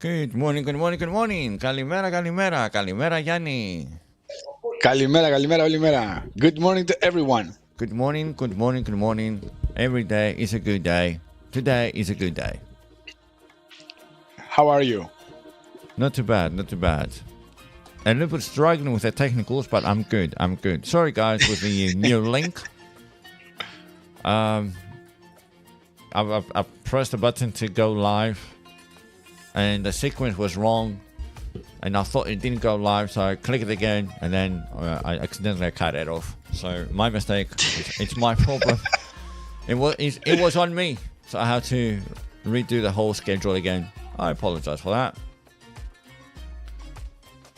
Good morning, good morning, good morning. Kalimera, kalimera, kalimera, Yanni. Kalimera, kalimera, kalimera. Good morning to everyone. Good morning, good morning, good morning. Every day is a good day. Today is a good day. How are you? Not too bad, not too bad. A little bit struggling with the technicals, but I'm good. I'm good. Sorry, guys, with the new link. I pressed the button to go live, and the sequence was wrong, and I thought it didn't go live, so I clicked it again, and then I accidentally cut it off. So my mistake. It's my problem. It was on me, so I had to redo the whole schedule again. I apologize for that.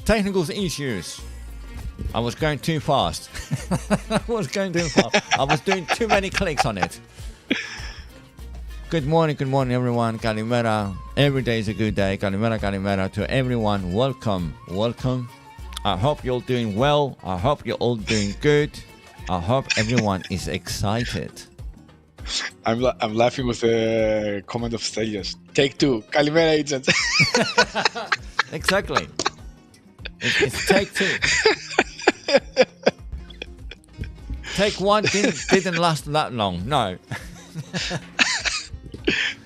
Technical issues. I was going too fast. I was doing too many clicks on it. Good morning, everyone. Kalimera. Every day is a good day. Kalimera, kalimera to everyone. Welcome, welcome. I hope you're all doing well. I hope you're all doing good. I hope everyone is excited. I'm laughing with the comment of Stelios. Take two. Kalimera agent. Exactly. It's take two. Take one didn't last that long. No.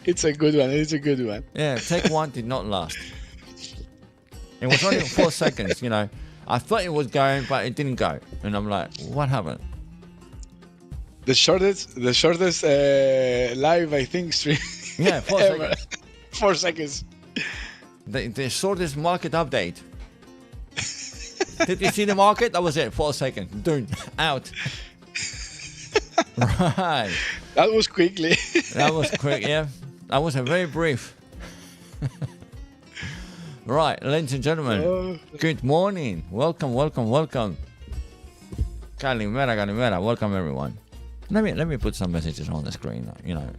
It's a good one. It's a good one. Yeah, take one did not last. It was only 4 seconds, you know. I thought it was going, but it didn't go. And I'm like, what happened? The shortest live, I think, stream. Yeah, 4 seconds. 4 seconds. The shortest market update. Did you see the market? That was it. 4 seconds. Done. Out. Right. That was quickly. That was quick, yeah. That was a very brief. Right, ladies and gentlemen. Good morning. Welcome, welcome, welcome. Kalimera, kalimera. Welcome, everyone. Let me put some messages on the screen. You know,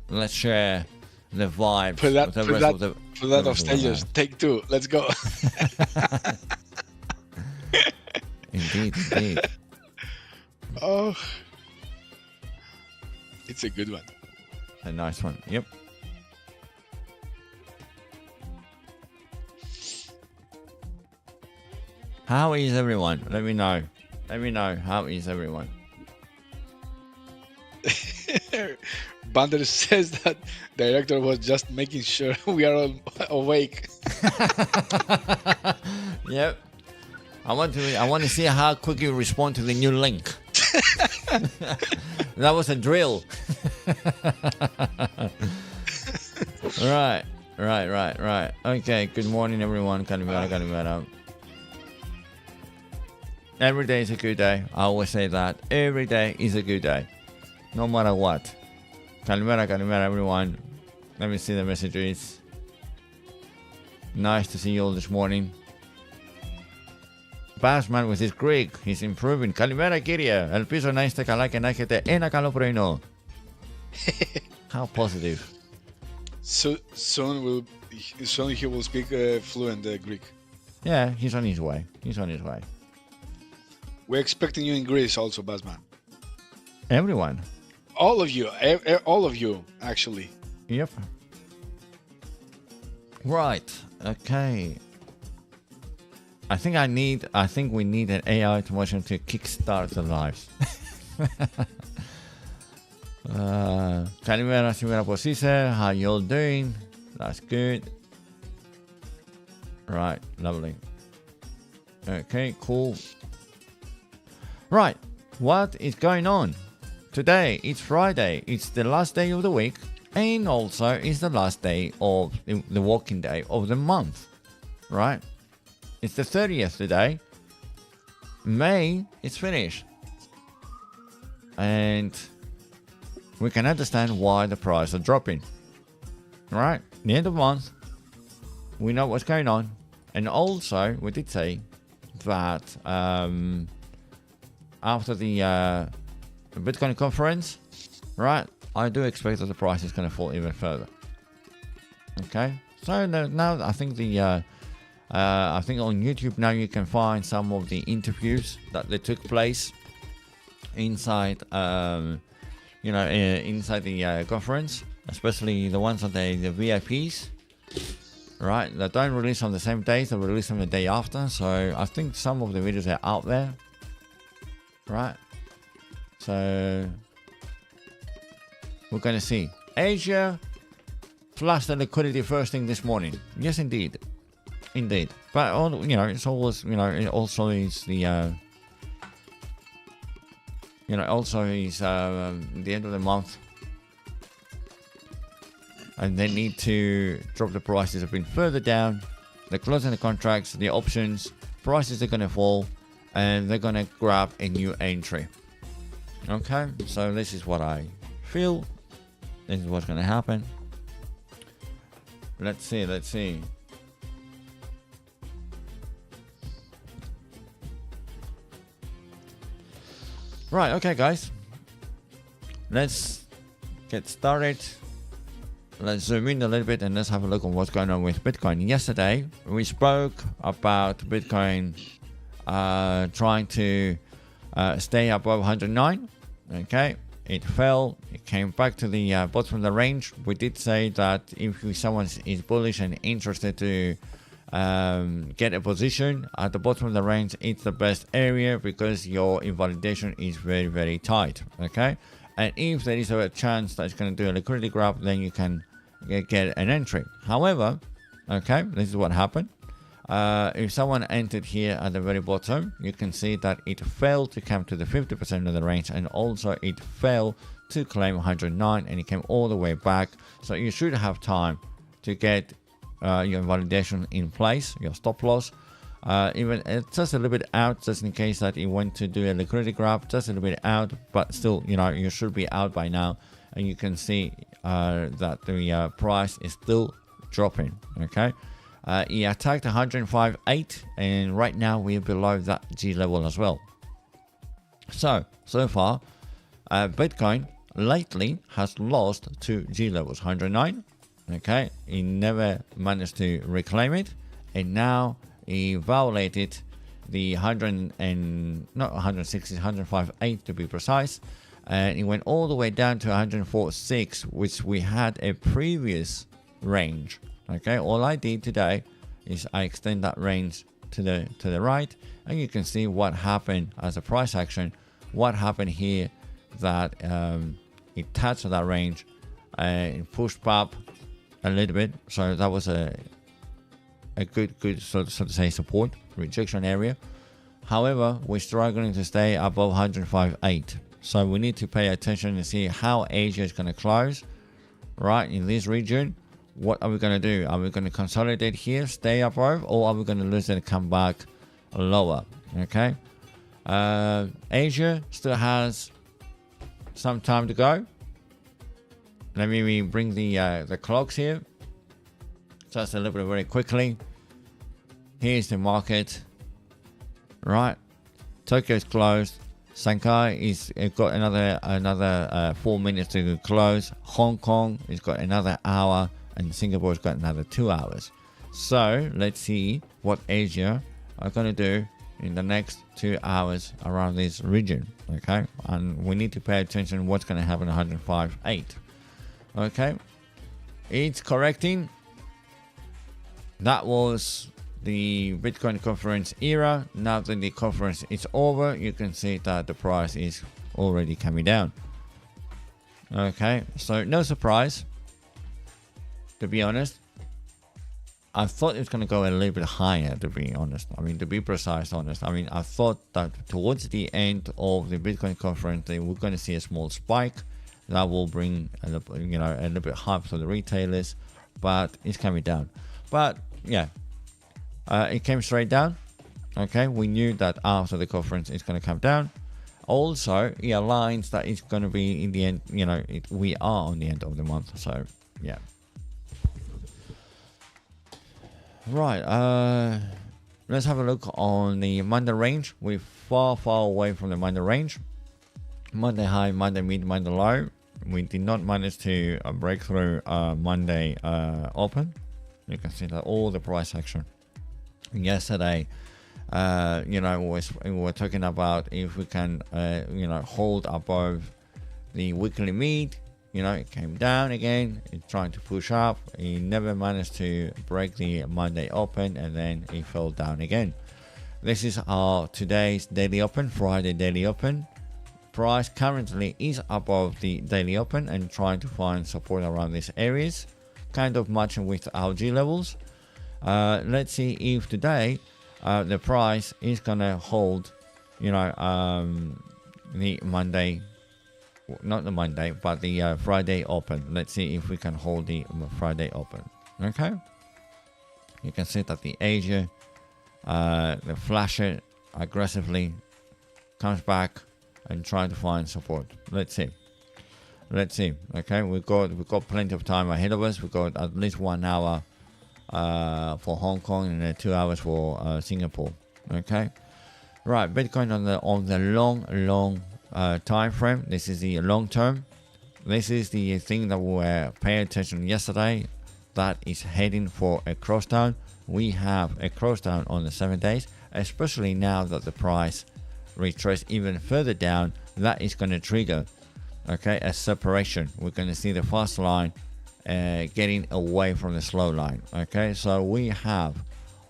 let's share the vibes. Put that of Stelios. Take two. Let's go. Indeed. Oh, it's a good one. A nice one. Yep. How is everyone? Let me know. Let me know. How is everyone? Bander says that the director was just making sure we are all awake. Yep. I want to see how quick you respond to the new link. That was a drill. Right. Okay, good morning, everyone. Kalimera. Every day is a good day. I always say that. Every day is a good day. No matter what. Kalimera, everyone. Let me see the messages. Nice to see you all this morning. Bassman with his Greek. He's improving. Kalimera, Kyria. Ελπίζω να είστε καλά και να έχετε ένα καλό πρωινό. How positive. Soon he will speak fluent Greek. Yeah, he's on his way. We're expecting you in Greece also, Bassman. Everyone. All of you, actually. Yep. Right. Okay. I think we need an AI automation to kickstart the lives. Kalimera, σήμερα πώς είσαι? How you all doing? That's good. Right, lovely. Okay, cool. Right, what is going on? Today, it's Friday. It's the last day of the week. And also, it's the last day of the working day of the month. Right? It's the 30th today. May is finished. And we can understand why the prices are dropping. Right? The end of the month. We know what's going on. And also, we did say that after the Bitcoin conference, right, I do expect that the price is going to fall even further. Okay? So now I think I think on YouTube now you can find some of the interviews that they took place inside, inside the conference, especially the ones of the VIPs. right? They don't release on the same day, they release on the day after. So I think some of the videos are out there, right? So we're gonna see Asia flushed the liquidity first thing this morning. Yes, indeed. But it's always, it also is the also is the end of the month, and they need to drop the prices a bit further down. They're closing the contracts, the options, prices are gonna fall, and they're gonna grab a new entry. Okay, so this is what I feel. This is what's gonna happen. Let's see. Right, okay, guys. Let's get started. Let's zoom in a little bit and let's have a look on what's going on with Bitcoin. Yesterday, we spoke about Bitcoin trying to stay above 109. Okay, it fell. It came back to the bottom of the range. We did say that if someone is bullish and interested to get a position at the bottom of the range, it's the best area because your invalidation is very, very tight. Okay, and if there is a chance that it's going to do a liquidity grab, then you can get an entry. However, okay, this is what happened. If someone entered here at the very bottom, you can see that it failed to come to the 50% of the range, and also it failed to claim 109, and it came all the way back. So you should have time to get your validation in place, your stop loss, even just a little bit out, just in case that it went to do a liquidity grab, just a little bit out, but still, you should be out by now, and you can see that the price is still dropping. Okay, he attacked 105.8, and right now we're below that G level as well. So far, Bitcoin lately has lost to G levels, 109. Okay, he never managed to reclaim it, and now he violated the 105.8 to be precise, and he went all the way down to 104.6, which we had a previous range. Okay, all I did today is I extend that range to the right, and you can see what happened as a price action. What happened here, that it touched that range and pushed up a little bit, so that was a good so to say support rejection area. However, we're struggling to stay above 105.8, so we need to pay attention and see how Asia is going to close right in this region. What are we going to do? Are we going to consolidate here, stay above, or are we going to lose and come back lower? Okay, Asia still has some time to go. Let me bring the clocks here just a little bit very quickly. Here's the market, right? Tokyo is closed. Shanghai is got another 4 minutes to close. Hong Kong has got another hour, and Singapore's got another 2 hours. So let's see what Asia are going to do in the next 2 hours around this region. Okay, and we need to pay attention what's going to happen at 105.8. Okay, it's correcting. That was the Bitcoin conference era. Now that the conference is over, you can see that the price is already coming down. Okay, so no surprise, to be honest. I thought it was going to go a little bit higher, to be honest. I mean, to be precise, honest. I mean, I thought that towards the end of the Bitcoin conference, we're going to see a small spike that will bring a little bit hype for the retailers, but it's coming down. But yeah, it came straight down. Okay, we knew that after the conference it's going to come down. Also, it aligns that it's going to be in the end. We are on the end of the month, so yeah. Right, let's have a look on the Monday range. We're far away from the Monday range. Monday high, Monday mid, Monday low. We did not manage to break through Monday open. You can see that all the price action yesterday. We were talking about if we can hold above the weekly mid. it came down again. It's trying to push up. It never managed to break the Monday open, and then it fell down again. This is our today's daily open, Friday daily open. Price currently is above the daily open and trying to find support around these areas, kind of matching with our G levels. Let's see if today the price is gonna hold, the Monday, not the Monday, but the Friday open. Let's see if we can hold the Friday open. Okay, you can see that the Asia, the flasher aggressively comes back and trying to find support. Let's see. Okay, we've got plenty of time ahead of us. We've got at least 1 hour for Hong Kong and 2 hours for Singapore. Okay, right. Bitcoin on the long time frame. This is the long term. This is the thing that we were paying attention yesterday. That is heading for a cross down. We have a cross down on the 7 days, especially now that the price retrace even further down. That is going to trigger, okay, a separation. We're going to see the fast line getting away from the slow line. Okay, so we have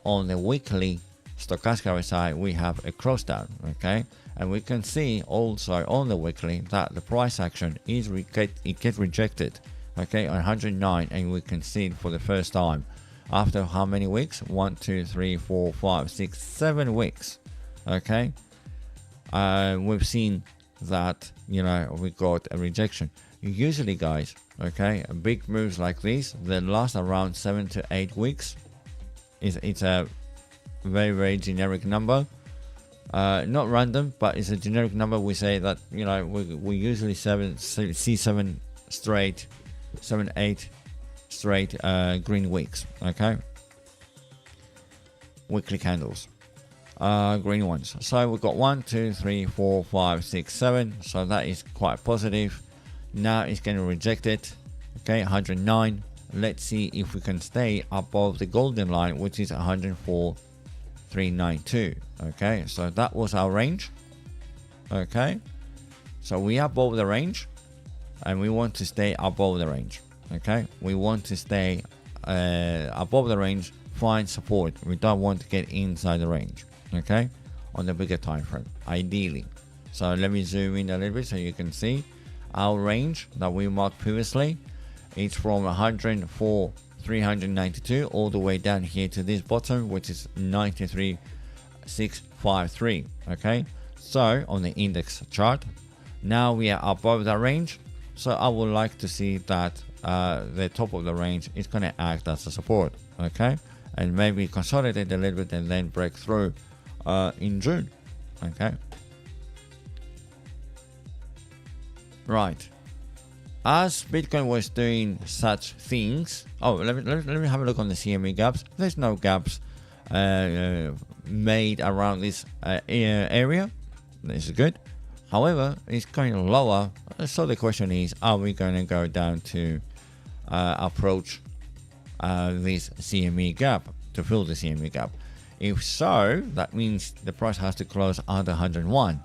on the weekly stochastic side, we have a cross down. Okay, and we can see also on the weekly that the price action is gets rejected. Okay, on 109, and we can see it for the first time after how many weeks? 1, 2, 3, 4, 5, 6, 7 weeks. Okay. We've seen that we got a rejection. Usually, guys, okay, big moves like these that last around 7 to 8 weeks. It's a very generic number, not random, but it's a generic number. We say that we usually see 7 straight, 7, 8 straight green weeks. Okay, weekly candles. Green ones. So we've got 1, 2, 3, 4, 5, 6, 7. So that is quite positive. Now it's going to reject it. Okay, 109. Let's see if we can stay above the golden line, which is 104,392. Okay, so that was our range. Okay, so we are above the range, and we want to stay above the range. Okay, we want to stay above the range. Find support. We don't want to get inside the range. Okay, on the bigger time frame ideally. So let me zoom in a little bit so you can see our range that we marked previously. It's from 104,392 all the way down here to this bottom, which is 93,653. Okay, so on the index chart now we are above that range. So I would like to see that the top of the range is going to act as a support. Okay, and maybe consolidate a little bit and then break through in June. Okay, right. As Bitcoin was doing such things, let me have a look on the CME gaps. There's no gaps made around this area. This is good. However, it's going lower. So the question is, are we going to go down to approach this CME gap to fill the CME gap? If so, that means the price has to close under 101.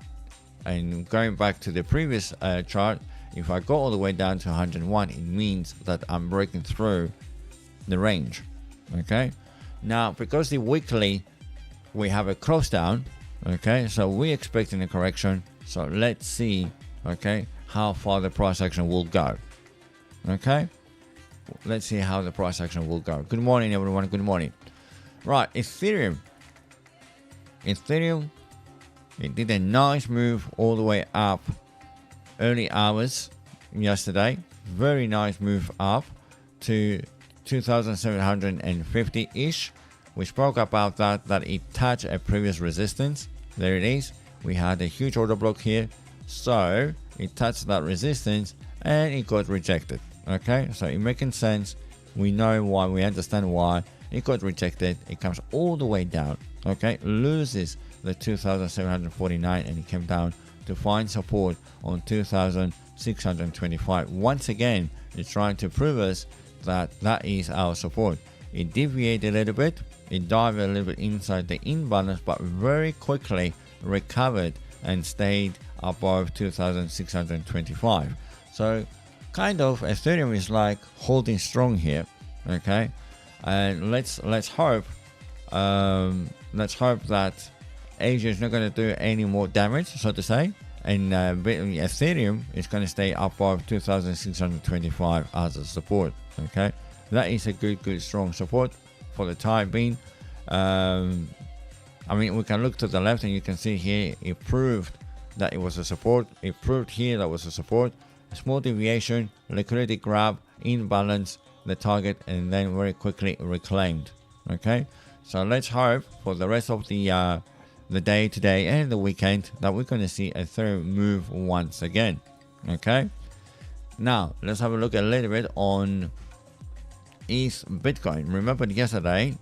And going back to the previous chart, if I go all the way down to 101, it means that I'm breaking through the range. Okay, now because the weekly we have a cross down, okay, so we're expecting a correction. So let's see, okay, how far the price action will go. Okay, let's see how the price action will go. Good morning, everyone. Good morning. Right, Ethereum, it did a nice move all the way up early hours yesterday. Very nice move up to 2,750 ish. We spoke about that it touched a previous resistance. There it is. We had a huge order block here, so it touched that resistance and it got rejected. Okay, so it making sense. We know why, we understand why it got rejected. It comes all the way down, okay, loses the 2,749 and it came down to find support on 2,625. Once again, it's trying to prove us that that is our support. It deviated a little bit, it dived a little bit inside the imbalance, but very quickly recovered and stayed above 2,625. So kind of Ethereum is like holding strong here. Okay, and let's hope that Asia is not going to do any more damage, so to say, and Ethereum is going to stay above 2,625 as a support. Okay, that is a good strong support for the time being. I mean, we can look to the left and you can see here it proved that it was a support. It proved here that was a support. A small deviation, liquidity grab, imbalance, the target, and then very quickly reclaimed. Okay, so let's hope for the rest of the day today and the weekend that we're going to see Ethereum move once again. Okay, now let's have a look a little bit on ETH Bitcoin. Remember yesterday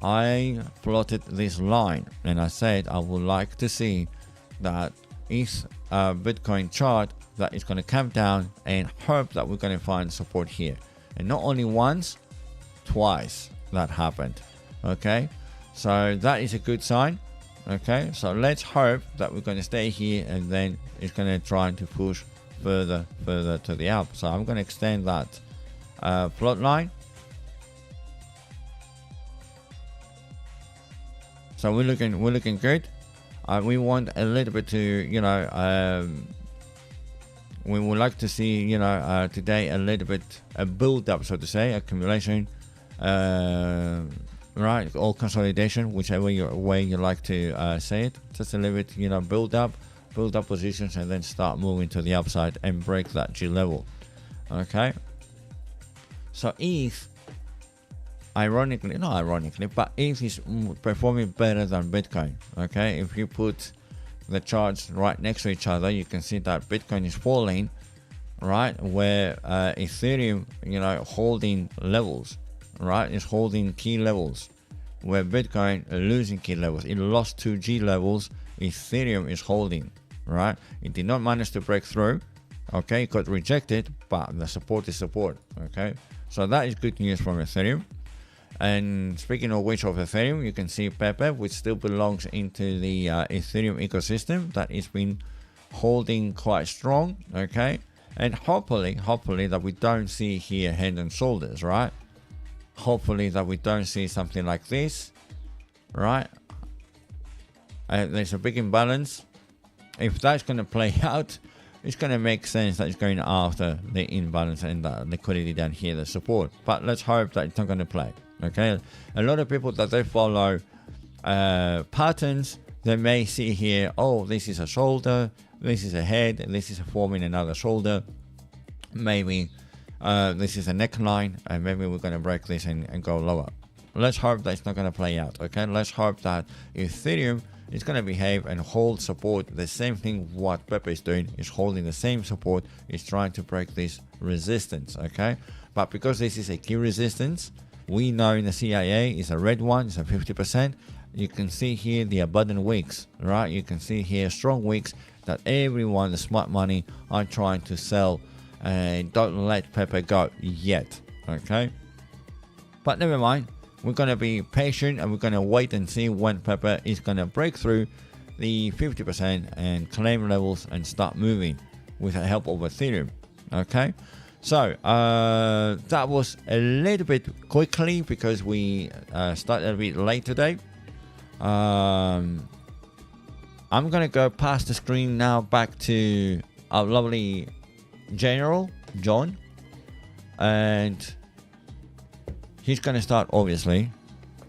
I plotted this line and I said I would like to see that ETH Bitcoin chart that is going to come down and hope that we're going to find support here. And not only once, twice that happened. Okay, so that is a good sign. Okay, so let's hope that we're going to stay here and then it's going to try to push further to the up. So I'm going to extend that plot line. So we're looking good. We want a little bit to, we would like to see, today a little bit a build up, so to say, accumulation, right, or consolidation, whichever way you like to say it. Just a little bit, build up positions and then start moving to the upside and break that G level. Okay. So ETH, not ironically, but ETH is performing better than Bitcoin. Okay, if you put the charts right next to each other, you can see that Bitcoin is falling, right, where Ethereum, holding levels, right, is holding key levels, where Bitcoin are losing key levels. It lost 2G levels. Ethereum is holding, right. It did not manage to break through. Okay, it got rejected, but the support is support. Okay, so that is good news from Ethereum. And speaking of which of Ethereum, you can see Pepe, which still belongs into the Ethereum ecosystem, that is been holding quite strong. Okay, and hopefully that we don't see here head and shoulders, right? Hopefully that we don't see something like this, right? There's a big imbalance. If that's going to play out, it's going to make sense that it's going after the imbalance and the liquidity down here, the support. But let's hope that it's not going to play. Okay, a lot of people that they follow patterns, they may see here, oh, this is a shoulder, this is a head, this is forming another shoulder, maybe this is a neckline, and maybe we're going to break this and go lower. Let's hope that it's not going to play out. Okay, let's hope that Ethereum is going to behave and hold support. The same thing what Pepe is doing, is holding the same support, is trying to break this resistance. Okay, but because this is a key resistance, we know in the CIA is a red one, it's a 50%. You can see here the abundant wicks, right? You can see here strong wicks that everyone, the smart money, are trying to sell, and don't let Pepe go yet. Okay, but never mind. We're going to be patient and we're going to wait and see when Pepe is going to break through the 50% and claim levels and start moving with the help of Ethereum. Okay, so that was a little bit quickly because we started a bit late today. I'm going to go past the screen now back to our lovely General John, and he's going to start, obviously,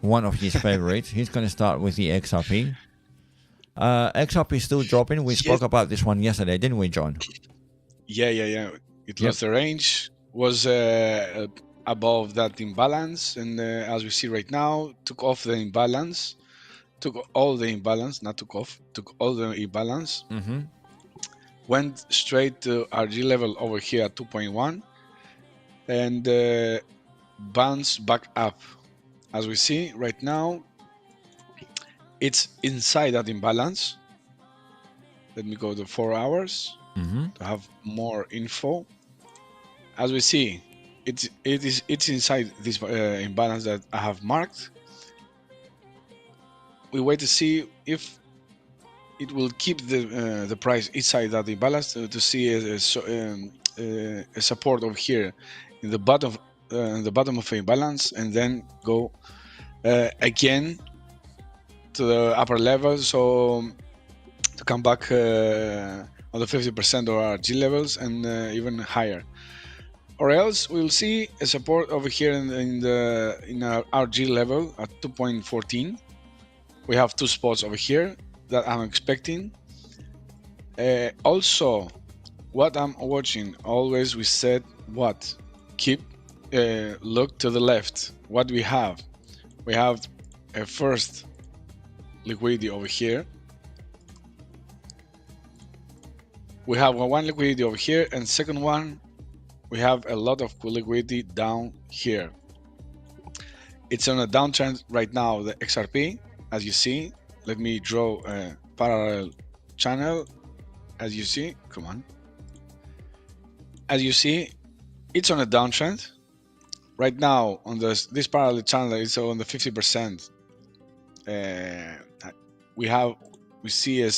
one of his favorites. He's going to start with the XRP. XRP is still dropping. We spoke about this one yesterday, didn't we, John? Yeah. It lost the range, was above that imbalance, and as we see right now, took off the imbalance, took all the imbalance, not took off, took all the imbalance, went straight to RG level over here at 2.1, and bounce back up. As we see right now, it's inside that imbalance. Let me go to 4 hours to have more info. As we see, it's inside this imbalance that I have marked. We wait to see if it will keep the price inside that imbalance to see a support over here in the bottom of a imbalance, and then go again to the upper level, so to come back on the 50% of our G levels and even higher. Or else we'll see a support over here in our G level at 2.14. We have two spots over here that I'm expecting. Also, what I'm watching, always we said what? Keep look to the left. What we have? We have a first liquidity over here. We have one liquidity over here, and second one, we have a lot of liquidity down here. It's on a downtrend right now, the XRP, as you see. Let me draw a parallel channel. As you see, come on. As you see, it's on a downtrend. Right now, on this parallel channel, it's on the 50%. We see a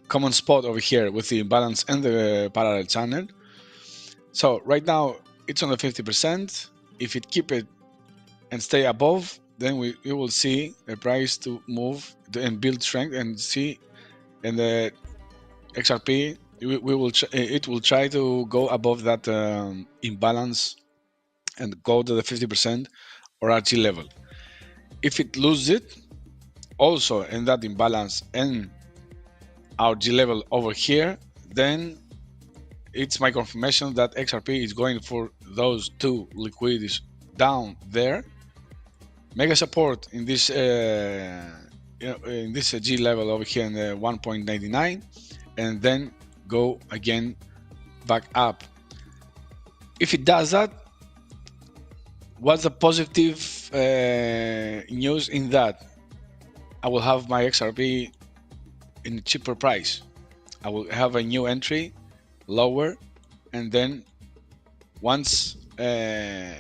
common spot over here with the imbalance and the parallel channel. So right now it's on the 50%. If it keep it and stay above, then we will see the price to move and build strength and see, and the XRP it will try to go above that imbalance and go to the 50% or RG level. If it loses it also in that imbalance and our G level over here, then it's my confirmation that XRP is going for those two liquidities down there, mega support in this G level over here in the 1.99, and then go again back up. If it does that, what's the positive news in that? I will have my XRP in a cheaper price. I will have a new entry lower, and then once the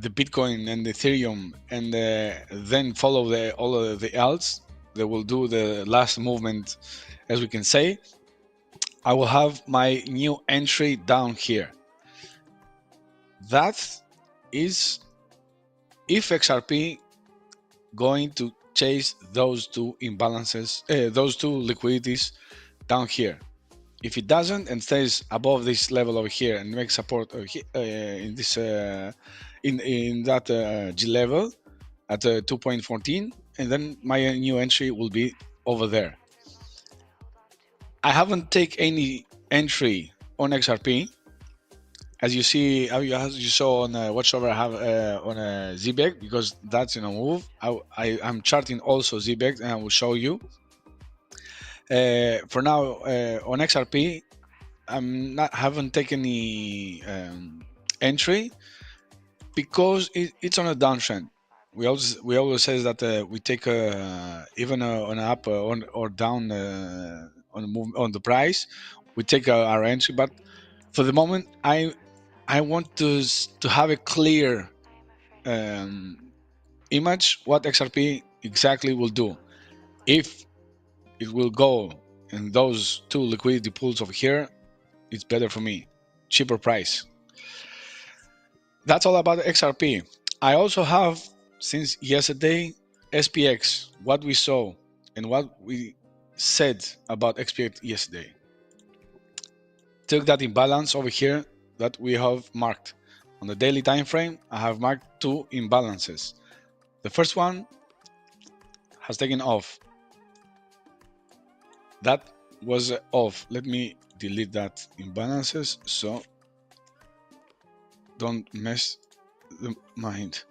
Bitcoin and the Ethereum and then follow all of the alts, they will do the last movement, as we can say. I will have my new entry down here. That is if XRP going to chase those two imbalances, those two liquidities down here. If it doesn't and stays above this level over here and makes support in this in that G level at 2.14, and then my new entry will be over there. I haven't taken any entry on XRP. As you see, as you saw on Watchover, I have on a ZBEC, because that's in a move. I'm charting also ZBEC, and I will show you. For now, on XRP, haven't taken any entry because it's on a downtrend. We always say that we take even on up or down on the price, we take our entry. But for the moment, I want to have a clear image what XRP exactly will do. If it will go in those two liquidity pools over here, it's better for me, cheaper price. That's all about XRP. I also have, since yesterday, SPX, what we saw and what we said about SPX yesterday. Took that imbalance over here that we have marked. On the daily time frame, I have marked two imbalances. The first one has taken off. That was off. Let me delete that imbalances so don't mess the mind.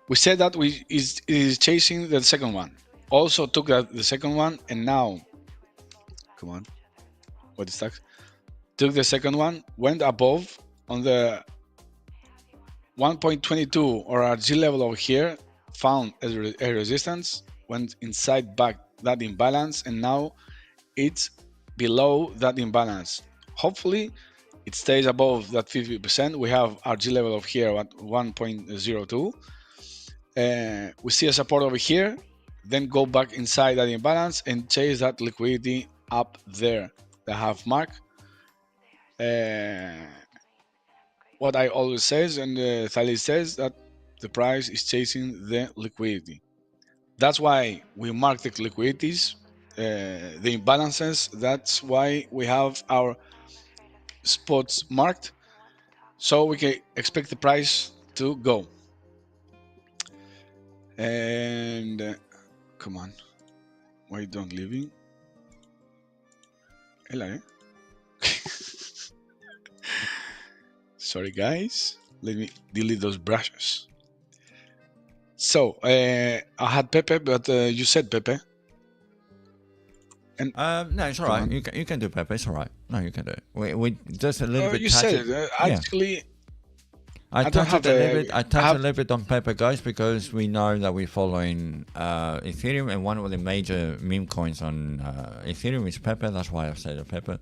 We said that is chasing the second one. Also took the second one, and now, come on, what is that? Took the second one, went above on the 1.22 or our G level over here, found a resistance, went inside back that imbalance, and now it's below that imbalance. Hopefully it stays above that 50%. We have our G level of here at 1.02, We see a support over here, then go back inside that imbalance and chase that liquidity up there, the half mark. What I always says, and Thalys says, that the price is chasing the liquidity. That's why we mark the liquidities, the imbalances. That's why we have our spots marked, so we can expect the price to go. And come on, why don't leaving? Hello. Sorry guys, let me delete those brushes. So I had Pepe, but you said Pepe. And no, it's all right. You can do Pepe. It's all right. No, you can do it. We just a little bit. You said it. Actually. I touched a little bit on Pepe, guys, because we know that we're following Ethereum, and one of the major meme coins on Ethereum is Pepe. That's why I've said Pepe.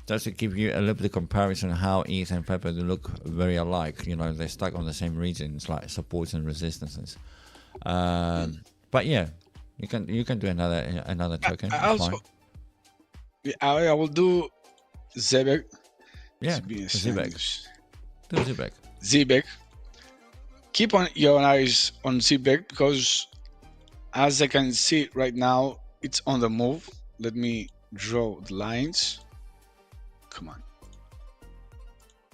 Just to give you a little bit of comparison how ETH and Pepe look very alike. You know, they're stuck on the same regions, like supports and resistances. But yeah, you can do another token. I will do Zebek. Yeah, Zebek. Do Zebek. Zebek. Keep on your eyes on Zebek, because as I can see right now, it's on the move. Let me draw the lines. Come on.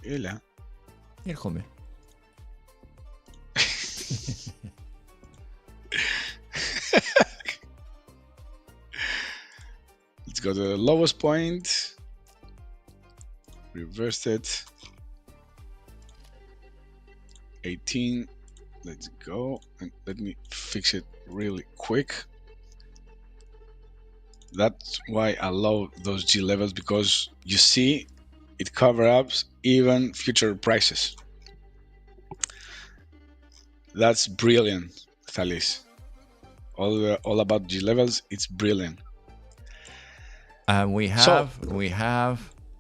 Ela. Hier kom je. Let's go to the lowest point. Reverse it. 18. Let's go. And let me fix it really quick. That's why I love those G levels, because you see it covers up even future prices. That's brilliant, Thalys. All about G levels. It's brilliant. We have.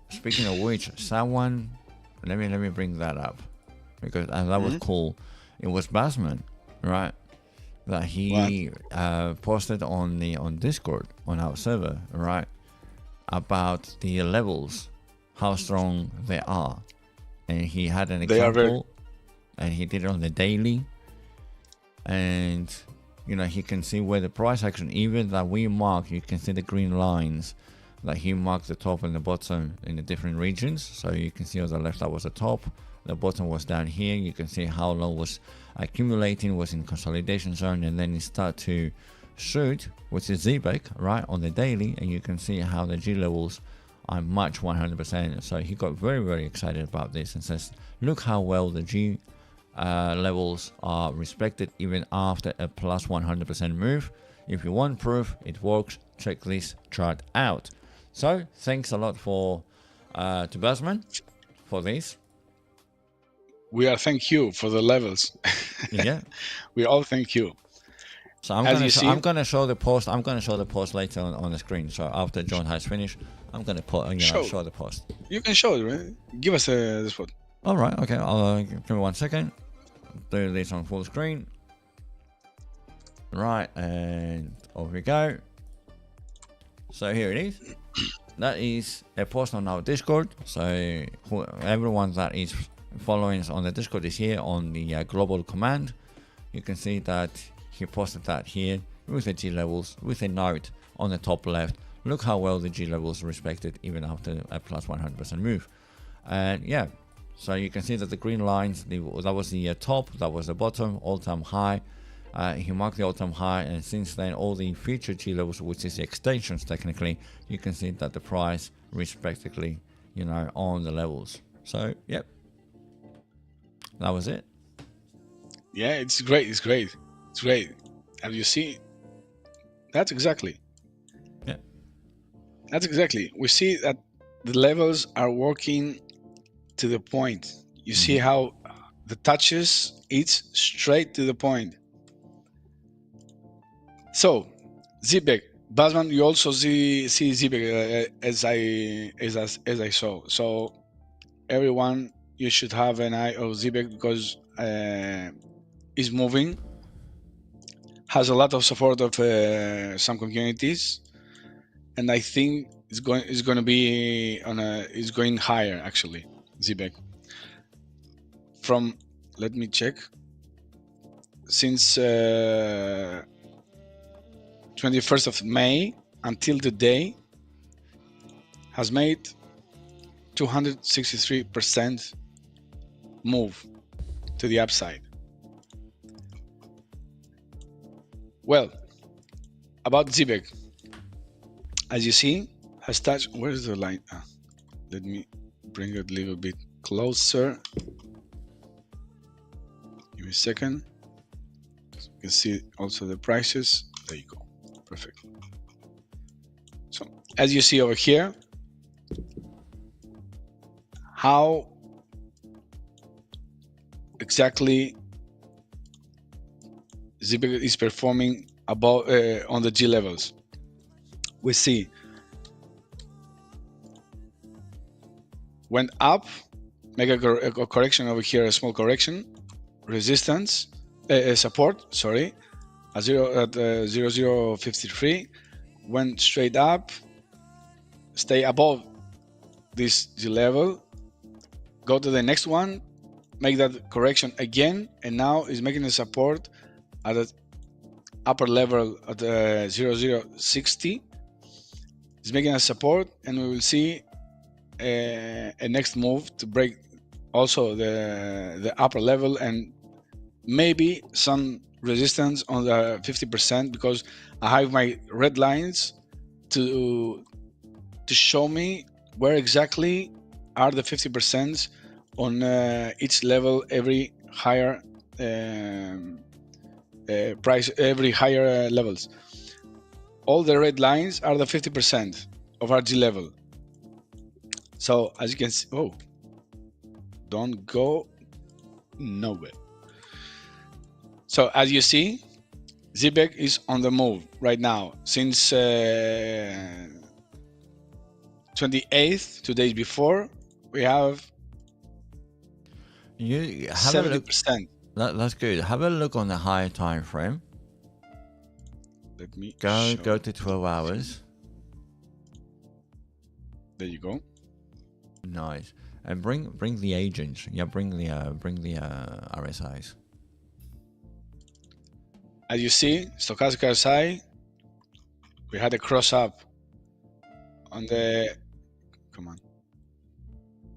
Speaking of which, someone. Let me bring that up, because that was cool. It was Basman, right? That he posted on Discord on our server, right, about the levels, how strong they are, and he had an example, and he did it on the daily, and you know he can see where the price action, even that we mark, you can see the green lines that he marked the top and the bottom in the different regions. So you can see on the left that was the top, the bottom was down here. You can see how long was accumulating, was in consolidation zone, and then it start to shoot, which is Zebek, right, on the daily, and you can see how the G levels are much 100%. So he got very, very excited about this and says, look how well the G levels are respected even after a plus 100% move. If you want proof it works, check this chart out. So thanks a lot to Basman for this. We are thank you for the levels. Yeah, we all thank you. So I'm gonna show the post. I'm gonna show the post later on the screen. So after John has finished, I'm gonna show the post. You can show it, right? Give us the spot. All right. Okay. I'll give me 1 second. Do this on full screen. Right, and over we go. So here it is. That is a post on our Discord. So everyone that is following us on the Discord is here on the global command. You can see that he posted that here with the G levels, with a note on the top left. Look how well the G levels respected even after a plus 100% move. And yeah, so you can see that the green lines, that was the top, that was the bottom, all-time high. He marked the all-time high, and since then all the future G levels, which is the extensions technically, you can see that the price respectively, you know, on the levels. So yep, that was it. Yeah, it's great. It's great. It's great. Have you seen? That's exactly. Yeah. That's exactly. We see that the levels are working to the point. You see how the touches, it's straight to the point. So, Zebek, Basman, you also see Zebek as I saw. So, everyone, you should have an eye on Zebek because it's moving. has a lot of support of some communities, and I think it's going to be it's going higher actually. ZBEC from, let me check, since 21st of May until today has made 263% move to the upside. Well, about ZBEC, as you see, has touched. Where's the line? Let me bring it a little bit closer. Give me a second. You can see also the prices. There you go. Perfect. So as you see over here, how exactly ZBEC is performing above on the G levels. We see went up, make a correction over here, a small correction, resistance, support, sorry, at 0053, went straight up, stay above this G level, go to the next one, make that correction again, and now is making a support at the upper level at 0060. It's making a support, and we will see a next move to break also the upper level, and maybe some resistance on the 50%, because I have my red lines to show me where exactly are the 50% on each level, every higher price, every higher levels. All the red lines are the 50% of our G level. So as you can see, oh, don't go nowhere. So as you see, ZBEC is on the move right now since 28th, 2 days before, we have you have 70%. That's good. Have a look on the higher time frame. Let me go to 12 hours. There you go. Nice. And bring the agents. Yeah, bring the RSIs. As you see, stochastic RSI, we had a cross up on the, come on.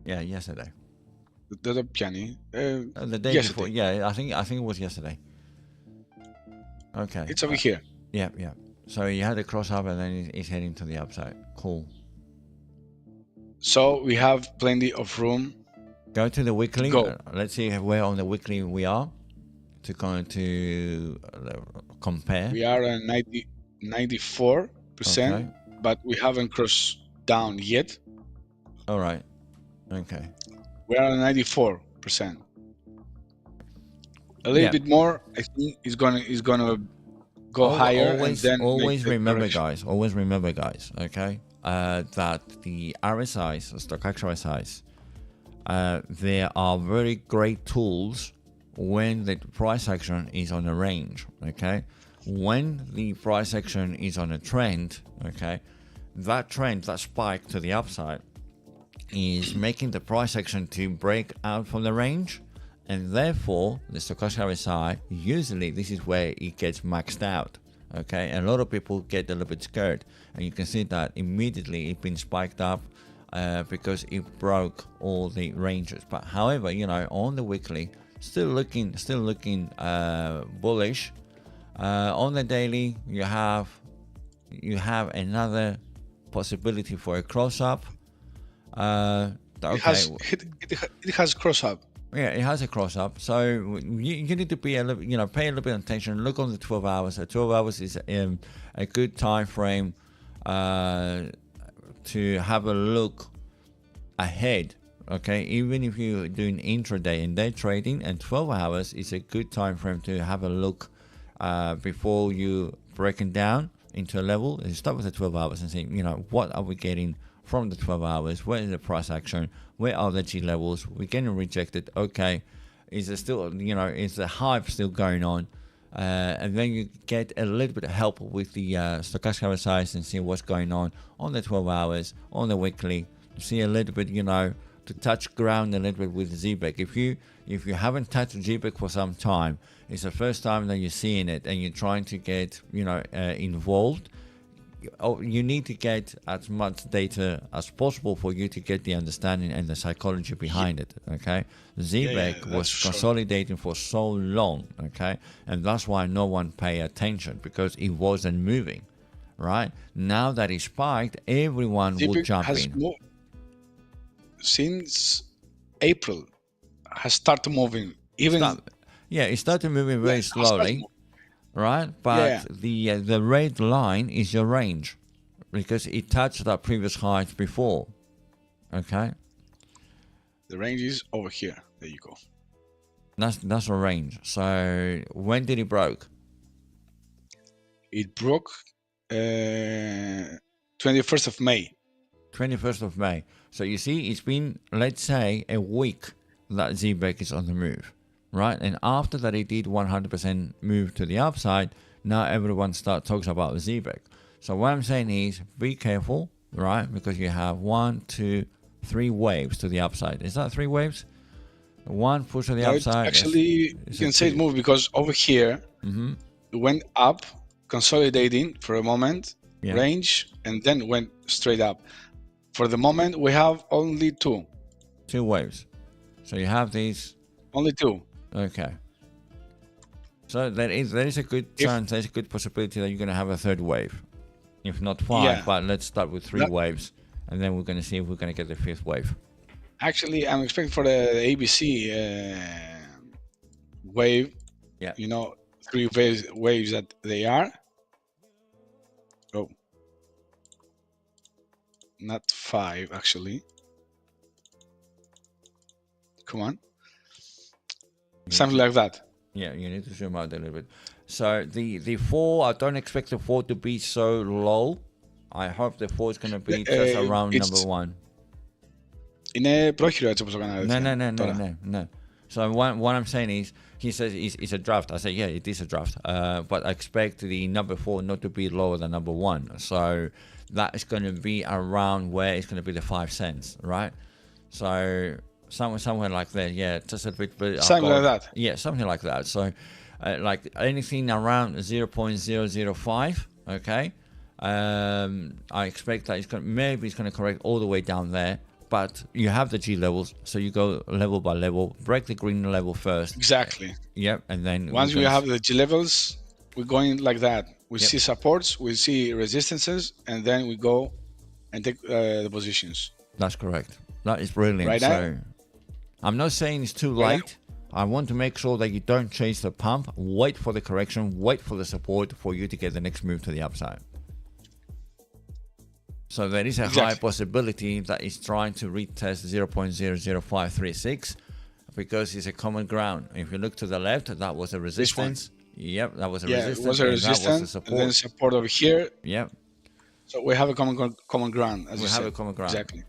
Yeah, yesterday. The piani. The day yesterday. before. Yeah, I think it was yesterday. Okay. It's over here. Yeah. So you had a cross up, and then it's heading to the upside. Cool. So we have plenty of room. Go to the weekly. Go. Let's see where on the weekly we are to compare. We are at 94%, okay. but we haven't crossed down yet. All right. Okay. We are at 94%. A little bit more, I think, is gonna go higher. Always remember, guys. Always remember, guys. Okay. That the RSIs, stochastic RSIs, they are very great tools when the price action is on a range. Okay. When the price action is on a trend, okay, that trend, that spike to the upside, is making the price action to break out from the range, and therefore the stochastic RSI, usually this is where it gets maxed out. Okay, and a lot of people get a little bit scared, and you can see that immediately it's been spiked up because it broke all the ranges. But however, on the weekly, still looking bullish. On the daily, you have another possibility for a cross up. Okay. It has cross up. Yeah, it has a cross up. So you need to be a little, pay a little bit of attention. Look on the 12 hours. The 12 hours is a good time frame to have a look ahead. Okay, even if you're doing intraday and day trading, and 12 hours is a good time frame to have a look before you breaking down into a level. You start with the 12 hours and see, what are we getting from the 12 hours? Where is the price action? Where are the G levels? We're getting rejected. Okay, is there still, is the hype still going on? and then you get a little bit of help with the stochastic RSIs and see what's going on the 12 hours, on the weekly. See a little bit, to touch ground a little bit with ZBEC. If you haven't touched ZBEC for some time, it's the first time that you're seeing it and you're trying to get involved. You need to get as much data as possible for you to get the understanding and the psychology behind it. Okay, ZBEC was consolidating for so long. Okay, and that's why no one paid attention, because it wasn't moving. Right now that it spiked, everyone would jump in. Since April has started moving. It started moving very slowly. Right, but the red line is your range, because it touched that previous height before. Okay, the range is over here. There you go. That's a range. So when did it broke? It broke 21st of May. 21st of May. So you see, it's been, let's say, a week that ZBEC is on the move. Right, and after that it did 100% move to the upside. Now everyone starts talking about ZBEC. So what I'm saying is, be careful, right? Because you have 1, 2, 3 waves to the upside. Is that 3 waves? One push to the upside. Actually, you can say it moved, because over here it went up, consolidating for a moment, range, and then went straight up. For the moment, we have only 2 waves. So you have these. Only 2. Okay. So there is a good chance, there's a good possibility that you're going to have a third wave. If not 5, but let's start with 3 waves, and then we're going to see if we're going to get the 5th wave. Actually, I'm expecting for the ABC wave, 3 waves that they are. Oh. Not 5, actually. Come on. Something like that. Yeah, you need to zoom out a little bit. So the 4, I don't expect the 4 to be so low. I hope the 4 is going to be just around number 1. Είναι πρόχειρο έτσι όπως το έκανα. No. So what I'm saying is, he says it's a draft. I say, yeah, it is a draft. But I expect the number 4 not to be lower than number 1. So that is going to be around where it's going to be the 5 cents, right? So somewhere like that, just a bit. Something like that. Yeah, something like that. So, like anything around 0.005. Okay, I expect that it's going to correct all the way down there. But you have the G levels, so you go level by level, break the green level first. Exactly. Yep, and then once we have the G levels, we're going like that. We see supports, we see resistances, and then we go and take the positions. That's correct. That is brilliant. Right now, I'm not saying it's too late. I want to make sure that you don't chase the pump. Wait for the correction. Wait for the support for you to get the next move to the upside. So there is a high possibility that it's trying to retest 0.00536, because it's a common ground. If you look to the left, that was a resistance. Yep, that was a resistance. It was a resistance. That was a support. And then support over here. Yep. So we have a common ground. As we have a common ground. Exactly.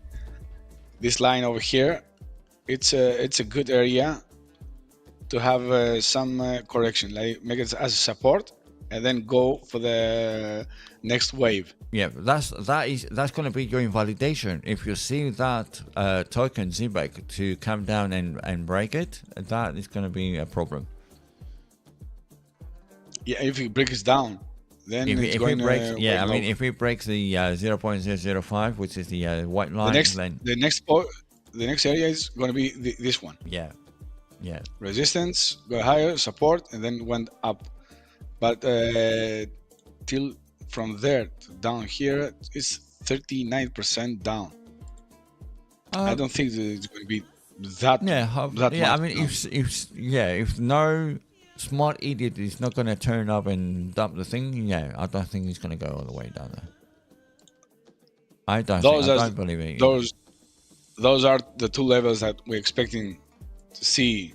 This line over here, it's a good area to have some correction. Like make it as a support, and then go for the next wave. Yeah, that's going to be your invalidation. If you see that token ZBEC to come down and break it, that is going to be a problem. Yeah, if it breaks down, then if it breaks, if it breaks the 0.005, which is the white line, the next area is going to be this one. Yeah. Resistance, go higher, support, and then went up. But till from there to down here, it's 39% down. I don't think that it's going to be that. Much I mean, if no smart idiot is not going to turn up and dump the thing, I don't think he's going to go all the way down there. I don't believe it. Those are the 2 levels that we're expecting to see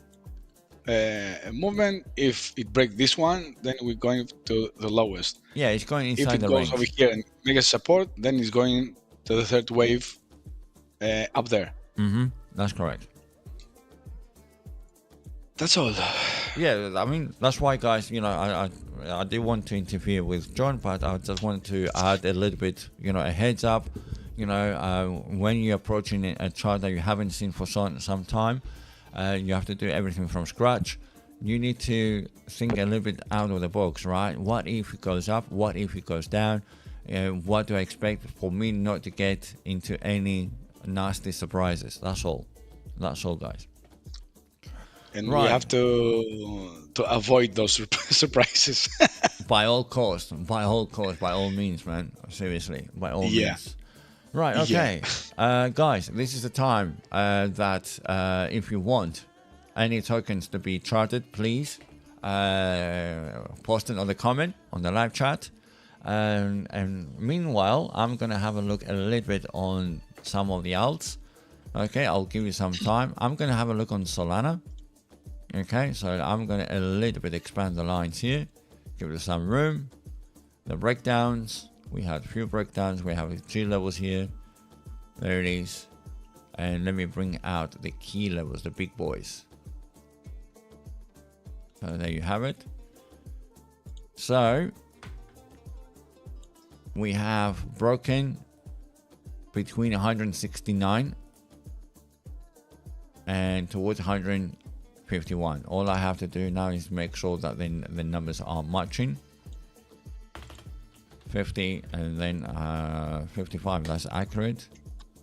a movement. If it breaks this one, then we're going to the lowest. Yeah, it's going inside the range. If it goes over here and make a support, then it's going to the 3rd wave up there. That's correct. That's all. Yeah, I mean, that's why, guys, I did want to interfere with John, but I just wanted to add a little bit, a heads up. When you're approaching a chart that you haven't seen for some time, you have to do everything from scratch. You need to think a little bit out of the box, right? What if it goes up? What if it goes down? What do I expect for me not to get into any nasty surprises? That's all, guys. And we have to avoid those surprises. By all costs, by all means, man. Seriously, by all means. Right, okay. Guys, this is the time that if you want any tokens to be charted, please post it on the comment on the live chat. And meanwhile, I'm going to have a look a little bit on some of the alts. Okay, I'll give you some time. I'm going to have a look on Solana. Okay, so I'm going to a little bit expand the lines here. Give it some room. The breakdowns. We had a few breakdowns. We have G levels here. There it is. And let me bring out the key levels, the big boys. So there you have it. So we have broken between 169 and towards 151. All I have to do now is make sure that the numbers are matching. 50 and then 55. That's accurate.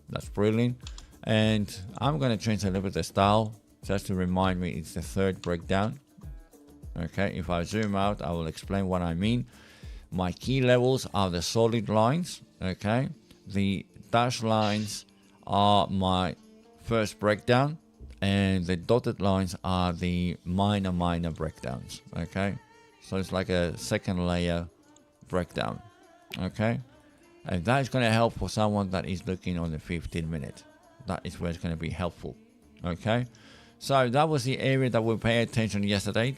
That's brilliant. And I'm going to change a little bit the style just to remind me it's the third breakdown. Okay, if I zoom out, I will explain what I mean. My key levels are the solid lines. Okay, the dashed lines are my first breakdown, and the dotted lines are the minor breakdowns. Okay, so it's like a second layer breakdown. Okay, and that is going to help for someone that is looking on the 15-minute. That is where it's going to be helpful. Okay, so that was the area that we paid attention yesterday.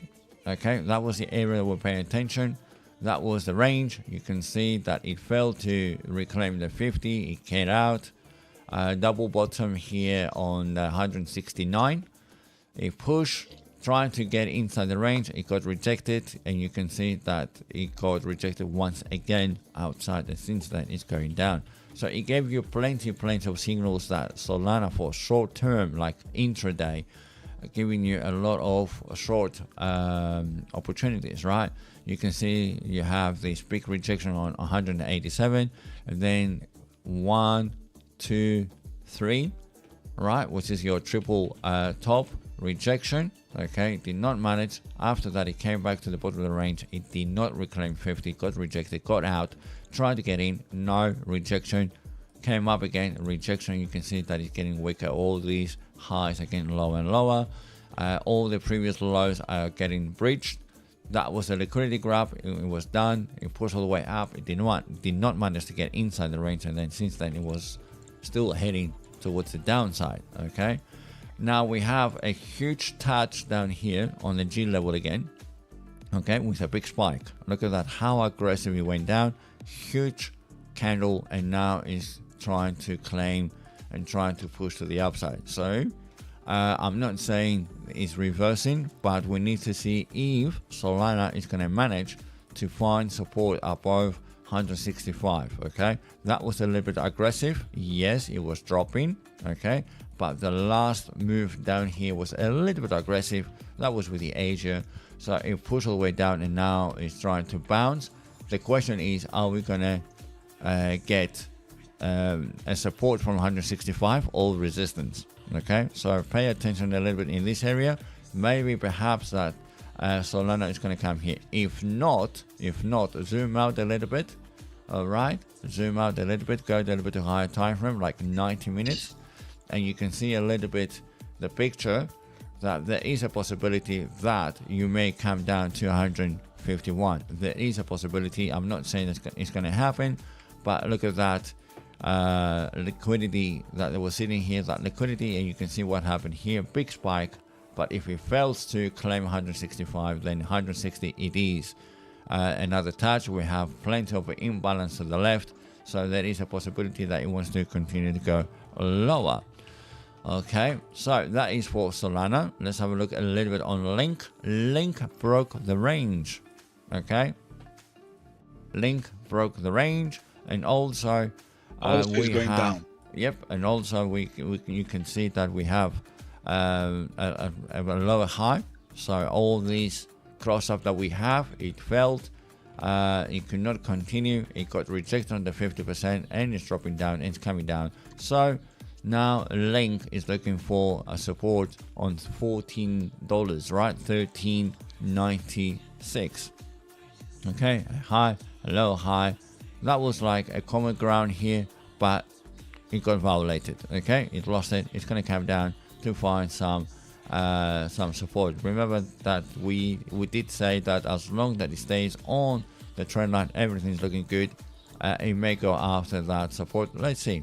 Okay, that was the area that we're paying attention. That was the range. You can see that it failed to reclaim the 50. It came out. Double bottom here on 169. It pushed, trying to get inside the range. It got rejected, and you can see that it got rejected once again outside, and since then it's going down. So it gave you plenty of signals that Solana for short term, like intraday, giving you a lot of short opportunities, right? You can see you have this big rejection on 187, and then 1, 2, 3, right, which is your triple top rejection. Okay, did not manage. After that, it came back to the bottom of the range. It did not reclaim 50, got rejected, got out, tried to get in, no rejection, came up again, rejection. You can see that it's getting weaker. All these highs are getting lower and lower. All the previous lows are getting breached. That was a liquidity grab. It was done. It pushed all the way up. It did not manage to get inside the range, and then since then it was still heading towards the downside. Okay, now we have a huge touch down here on the G level again. Okay, with a big spike. Look at that, how aggressive it went down. Huge candle, and now is trying to claim and trying to push to the upside. So I'm not saying it's reversing, but we need to see if Solana is going to manage to find support above 165. Okay, that was a little bit aggressive. Yes, it was dropping. Okay, but the last move down here was a little bit aggressive. That was with the Asia. So it pushed all the way down, and now it's trying to bounce. The question is, are we going to get a support from 165 or resistance? Okay, so pay attention a little bit in this area. Maybe perhaps that Solana is going to come here. If not, zoom out a little bit. All right, zoom out a little bit, go a little bit to higher time frame, like 90 minutes, and you can see a little bit the picture that there is a possibility that you may come down to 151. There is a possibility. I'm not saying it's going to happen, but look at that liquidity that was sitting here, that liquidity, and you can see what happened here. Big spike, but if it fails to claim 165, then 160 it is. Another touch. We have plenty of imbalance to the left, so there is a possibility that it wants to continue to go lower. Okay, so that is for Solana. Let's have a look a little bit on Link. Link broke the range. Okay, Link broke the range, and also Also is going down. Yep, and also you can see that we have a lower high. So all these cross up that we have, it failed. It could not continue. It got rejected on the 50%, and it's dropping down. It's coming down. So now Link is looking for a support on $14, right? $13.96. Okay, a high, a low high. That was like a common ground here, but it got violated. Okay, it lost it. It's going to come down to find some support. Remember that we did say that as long that it stays on the trend line, everything's looking good. It may go after that support. Let's see.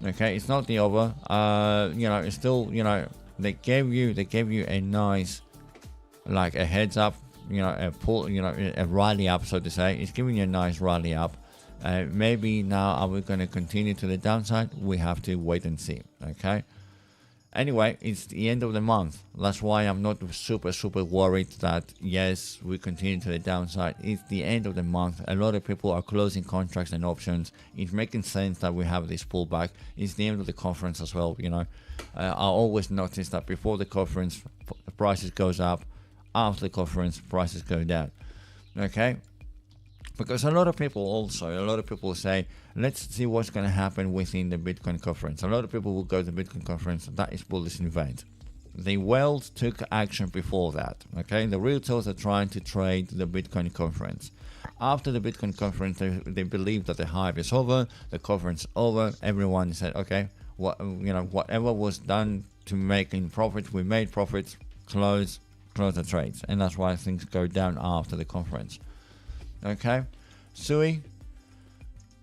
Okay, it's not the over. It's still, they gave you a nice, like a heads up, a pull, a rally up, so to say. It's giving you a nice rally up. Maybe now are we going to continue to the downside? We have to wait and see. Okay. Anyway, it's the end of the month. That's why I'm not super worried that yes, we continue to the downside. It's the end of the month. A lot of people are closing contracts and options. It's making sense that we have this pullback. It's the end of the conference as well. I always notice that before the conference, prices goes up. After the conference, prices go down. Okay. Because a lot of people say, let's see what's going to happen within the Bitcoin conference. A lot of people will go to the Bitcoin conference. That is bullish event. The world took action before that. Okay, the retailers are trying to trade the Bitcoin conference. After the Bitcoin conference, they believe that the hype is over, the conference over. Everyone said, okay, whatever was done to making profits, we made profits. Close the trades, and that's why things go down after the conference. Okay, Sui,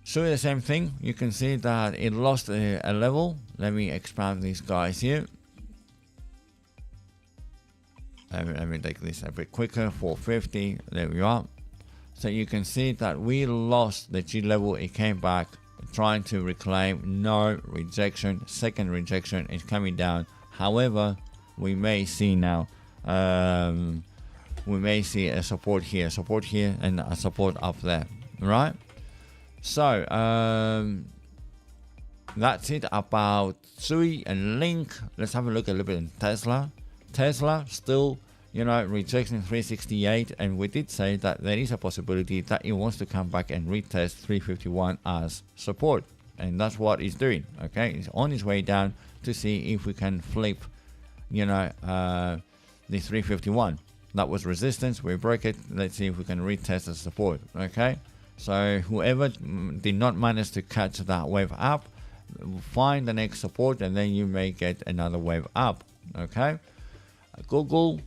the same thing. You can see that it lost a level. Let me expand these guys here. Let me take this a bit quicker. 450. There we are. So you can see that we lost the G level. It came back, trying to reclaim. No rejection. Second rejection is coming down. However, we may see now. We may see a support here, and a support up there, right? So that's it about Sui and Link. Let's have a look a little bit in Tesla. Tesla still, rejecting 368, and we did say that there is a possibility that it wants to come back and retest 351 as support, and that's what it's doing. Okay, it's on its way down to see if we can flip, the 351. That was resistance. We break it. Let's see if we can retest the support. Okay. So whoever did not manage to catch that wave up, find the next support, and then you may get another wave up. Okay. Google.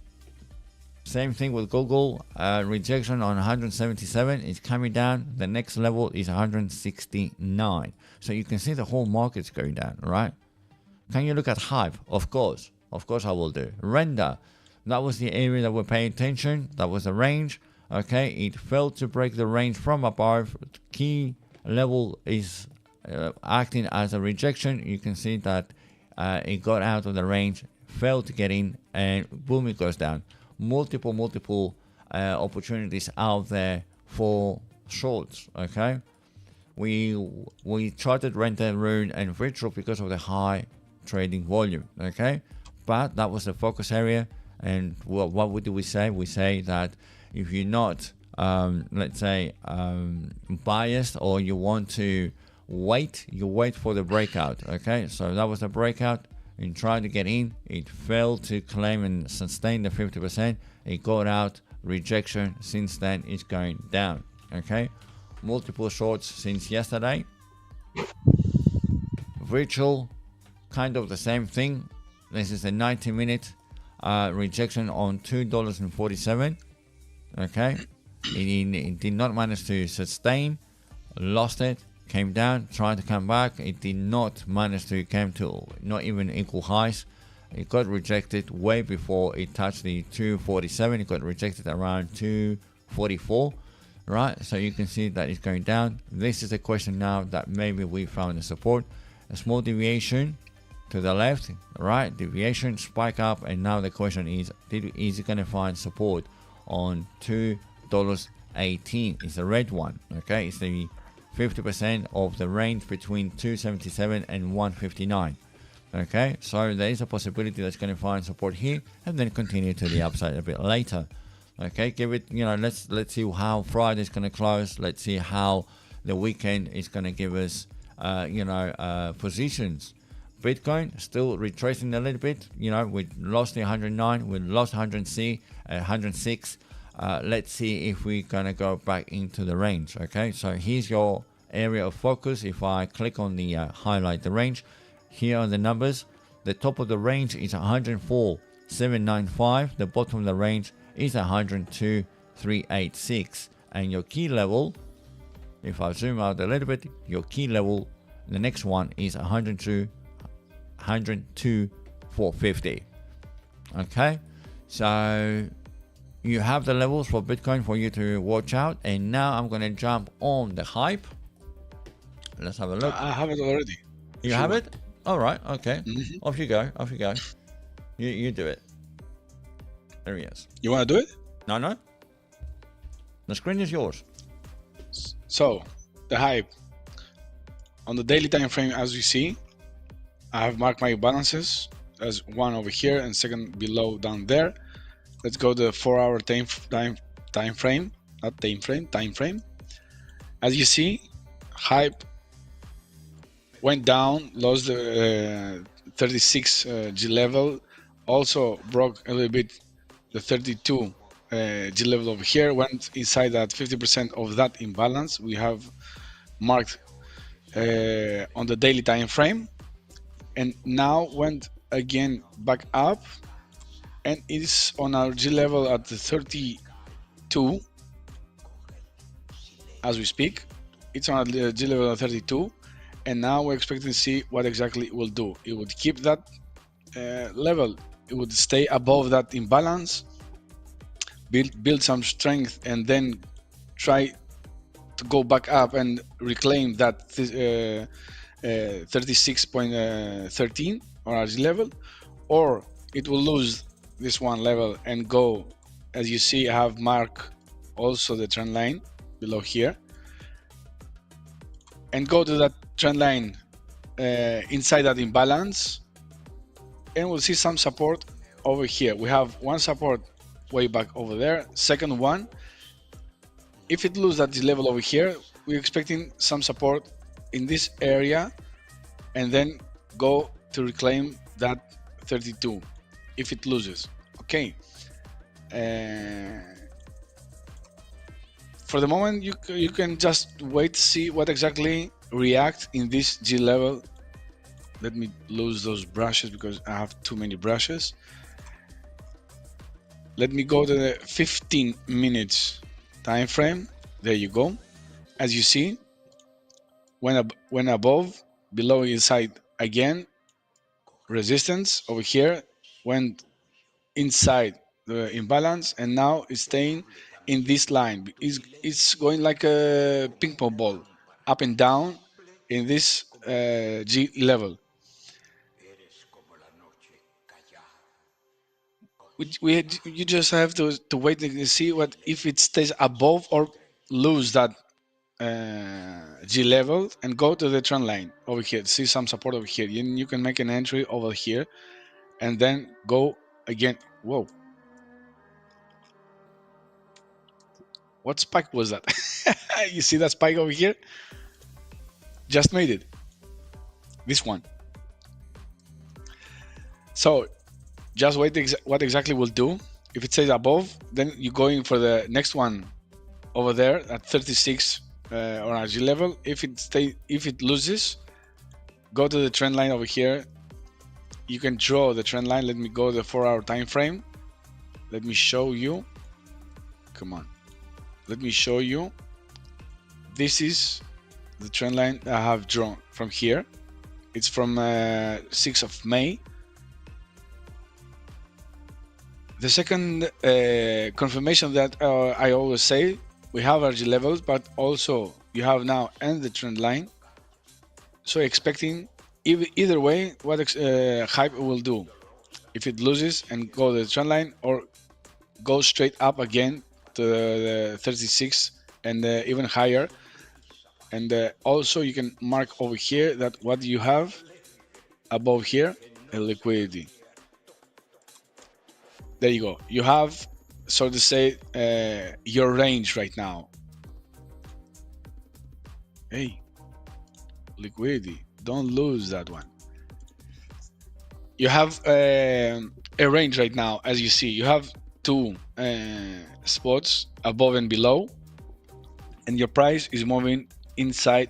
Same thing with Google. Rejection on 177 is coming down. The next level is 169. So you can see the whole market's going down. Right. Can you look at Hive? Of course I will do. Render. That was the area that we're paying attention. That was the range. Okay, it failed to break the range from above. Key level is acting as a rejection. You can see that it got out of the range, failed to get in, and boom, it goes down. Multiple opportunities out there for shorts. Okay, we charted Render, Rune, and Virtual because of the high trading volume. Okay, but that was the focus area. And what do we say? We say that if you're not, biased, or you want to wait, you wait for the breakout. Okay, so that was the breakout. And trying to get in, it failed to claim and sustain the 50%. It got out, rejection. Since then, it's going down. Okay, multiple shorts since yesterday. Virtual, kind of the same thing. This is a 90-minute. Rejection on $2.47. Okay, it did not manage to sustain, lost it, came down, tried to come back. It did not manage to come to not even equal highs. It got rejected way before it touched the 247. It got rejected around 244. Right, so you can see that it's going down. This is a question now that maybe we found a support. a small deviation to the left, right, deviation, spike up, and now the question is it going to find support on $2.18? It's the red one. Okay, it's the 50% of the range between 277 and 159. Okay, so there is a possibility that's going to find support here and then continue to the upside a bit later. Okay, give it, let's see how Friday is going to close. Let's see how the weekend is going to give us positions. Bitcoin still retracing a little bit. We lost the 109, we lost 106. Let's see if we're going to go back into the range. Okay, so here's your area of focus. If I click on the highlight the range, here are the numbers. The top of the range is 104,795. The bottom of the range is 102,386. And your key level, if I zoom out a little bit, your key level, the next one is 102,450. Okay, so you have the levels for Bitcoin for you to watch out. And now I'm going to jump on the hype. Let's have a look. I have it already. You have it? All right. Okay. Mm-hmm. Off you go. You do it. There he is. You want to do it? No. The screen is yours. So, the hype. On the daily time frame, as you see, I have marked my balances as one over here and second below down there. Let's go to the 4-hour time frame. As you see, hype went down, lost the 36 G level, also broke a little bit the 32 G level over here, went inside that 50% of that imbalance we have marked on the daily time frame, and now went again back up, and it is on our G level at the 32 as we speak. It's on the G level at 32, and now we're expecting to see what exactly it will do. It would keep that level, it would stay above that imbalance, build some strength, and then try to go back up and reclaim that 36.13 on our G level, or it will lose this one level and go, as you see, I have marked also the trend line below here, and go to that trend line inside that imbalance, and we'll see some support over here. We have one support way back over there, second one. If it loses that level over here, we're expecting some support in this area, and then go to reclaim that 32 if it loses. Okay, for the moment you can just wait to see what exactly react in this G level. Let me lose those brushes because I have too many brushes. Let me go to the 15 minutes time frame. There you go. As you see, when above, below, inside again, resistance over here, went inside the imbalance, and now it's staying in this line. It's going like a ping pong ball, up and down in this G level. You just have to wait and see what if it stays above or lose that G level, and go to the trend line over here. See some support over here. You can make an entry over here, and then go again. Whoa! What spike was that? You see that spike over here? Just made it. This one. So just wait what exactly will do. If it stays above, then you're going for the next one over there at 36 on our G level. If it loses, go to the trend line over here. You can draw the trend line. Let me go to the 4-hour time frame. Let me show you. Come on. Let me show you. This is the trend line I have drawn from here. It's from 6th of May. The second confirmation that I always say, we have our G levels, but also you have now and the trend line. So expecting either way, what hype will do, if it loses and go to the trend line or go straight up again to the 36 and even higher. And also you can mark over here that what you have above here, a liquidity. There you go. You have, so to say, your range right now. Hey, liquidity. Don't lose that one. You have a range right now, as you see. You have two spots above and below, and your price is moving inside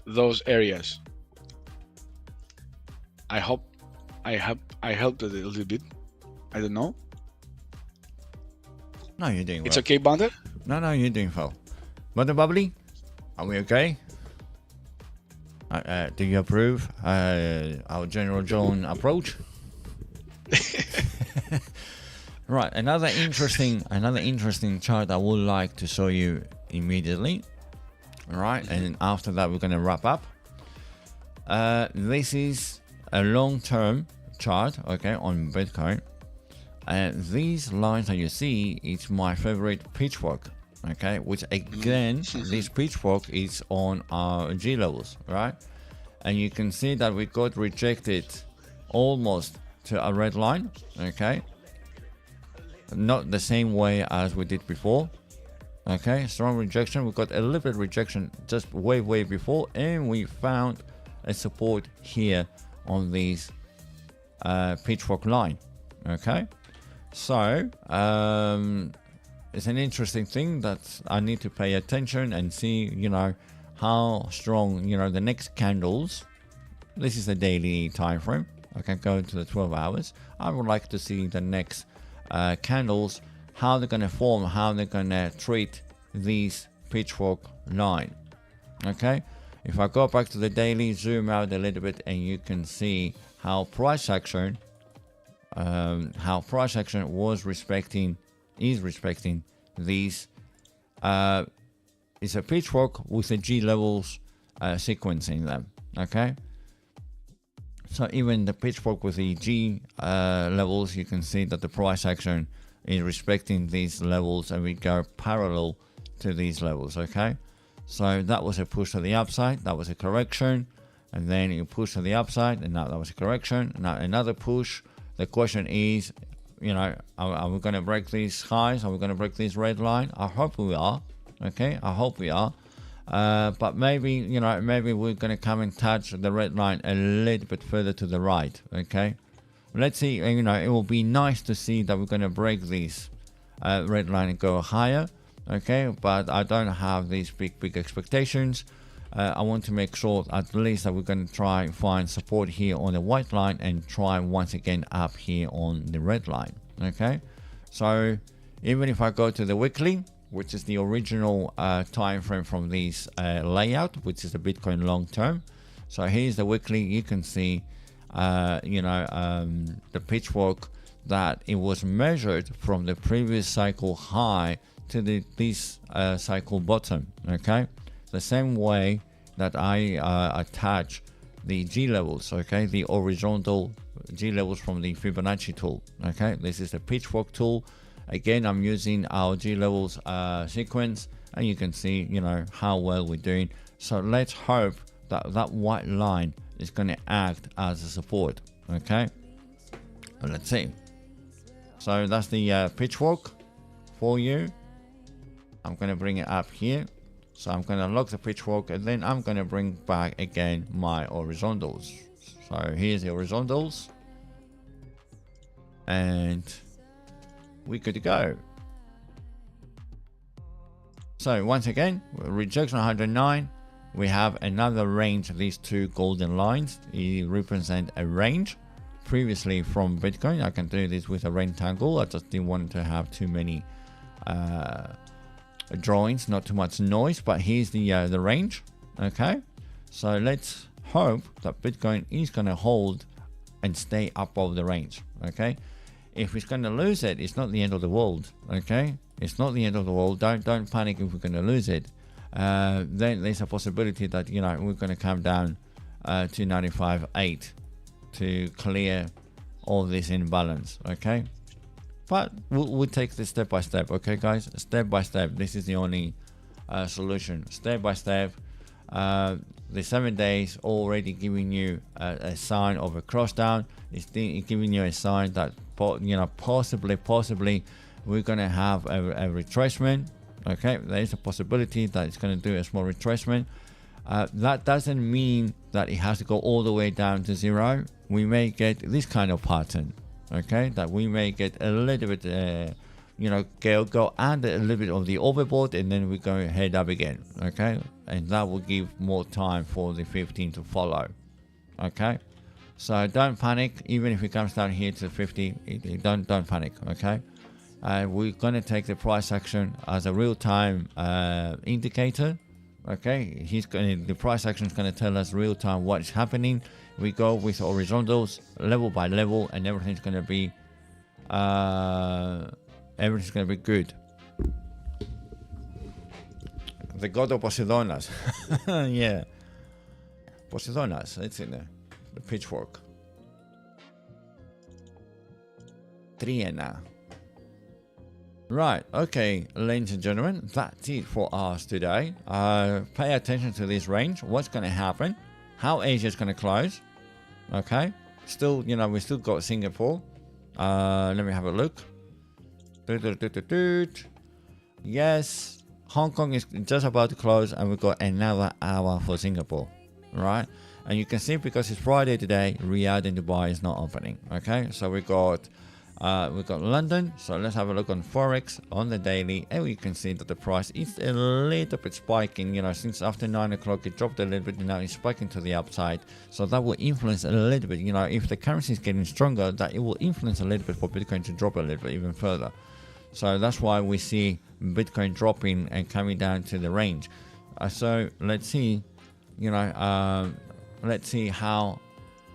those areas. I hope I helped it a little bit. I don't know. No, you're doing well. It's okay, Bonder? No, you're doing well. Mother Bubbly, are we okay? Do you approve our General John approach? Right, another interesting chart I would like to show you immediately. All right, and after that we're going to wrap up. This is a long-term chart, okay, on Bitcoin. And these lines that you see, it's my favorite pitchfork, okay, which again, this pitchfork is on our G levels, right? And you can see that we got rejected almost to a red line, okay? Not the same way as we did before, okay? Strong rejection, we got a little bit of rejection just way before, and we found a support here on this pitchfork line, okay? So it's an interesting thing that I need to pay attention and see, you know, how strong, you know, the next candles. This is the daily time frame. I can go to the 12 hours. I would like to see the next candles, how they're going to form, how they're going to treat these pitchfork line. Okay, if I go back to the daily, zoom out a little bit, and you can see how price action is respecting these. It's a pitchfork with the G levels sequencing them. Okay, so even the pitchfork with the G levels, you can see that the price action is respecting these levels, and we go parallel to these levels. Okay, so that was a push to the upside, that was a correction, and then you push to the upside, and now that was a correction, now another push. The question is, you know, are we going to break these highs? Are we going to break this red line? I hope we are. Okay, I hope we are. But maybe, you know, maybe we're going to come and touch the red line a little bit further to the right. Okay, let's see. You know, it will be nice to see that we're going to break this red line and go higher. Okay, but I don't have these big expectations. I want to make sure at least that we're going to try and find support here on the white line and try once again up here on the red line. Okay, so even if I go to the weekly, which is the original time frame from this layout, which is the Bitcoin long term. So here's the weekly. You can see, you know, the pitchfork that it was measured from the previous cycle high to this cycle bottom. Okay, the same way that I attach the G levels, okay, the horizontal G levels from the Fibonacci tool. Okay, this is the pitchfork tool. Again, I'm using our G levels sequence, and you can see, you know, how well we're doing. So let's hope that that white line is going to act as a support. Okay, let's see. So that's the pitchfork for you. I'm going to bring it up here. So I'm going to lock the pitchfork, and then I'm going to bring back again my horizontals. So here's the horizontals, and we're good to go. So once again, rejection 109. We have another range. These two golden lines, it represent a range. Previously from Bitcoin, I can do this with a rectangle. I just didn't want to have too many drawings, not too much noise, but here's the range. Okay, so let's hope that Bitcoin is going to hold and stay above the range. Okay, if it's going to lose it, it's not the end of the world. Okay, it's not the end of the world. Don't panic if we're going to lose it. Then there's a possibility that, you know, we're going to come down to 95.8 to clear all this imbalance. Okay, but we'll take this step by step. Okay, guys, step by step. This is the only solution. Step by step. The 7 days already giving you a sign of a cross down. It's giving you a sign that possibly we're gonna have a retracement. Okay, there is a possibility that it's gonna do a small retracement. That doesn't mean that it has to go all the way down to zero. We may get this kind of pattern. Okay, that we may get a little bit go under a little bit of the overbought, and then we go head up again. Okay, and that will give more time for the 15 to follow. Okay, so don't panic. Even if it comes down here to 50, don't panic. Okay, we're gonna take the price action as a real-time indicator. Okay, the price action is gonna tell us real-time what's happening. We go with horizontals level by level, and everything's gonna be good. The god of Poseidonas. Yeah. Poseidonas, it's in there. The pitchfork. Triena. Right, okay, ladies and gentlemen, that's it for us today. Pay attention to this range. What's going to happen? How Asia is going to close. Okay. Still, we still got Singapore. Let me have a look. Yes. Hong Kong is just about to close, and we've got another hour for Singapore, right? And you can see, because it's Friday today, Riyadh and Dubai is not opening. Okay, so we got London. So let's have a look on Forex on the daily, and we can see that the price is a little bit spiking. Since after 9 o'clock it dropped a little bit, now it's spiking to the upside. So that will influence a little bit. If the currency is getting stronger, that it will influence a little bit for Bitcoin to drop a little bit even further. So that's why we see Bitcoin dropping and coming down to the range. So let's see, let's see how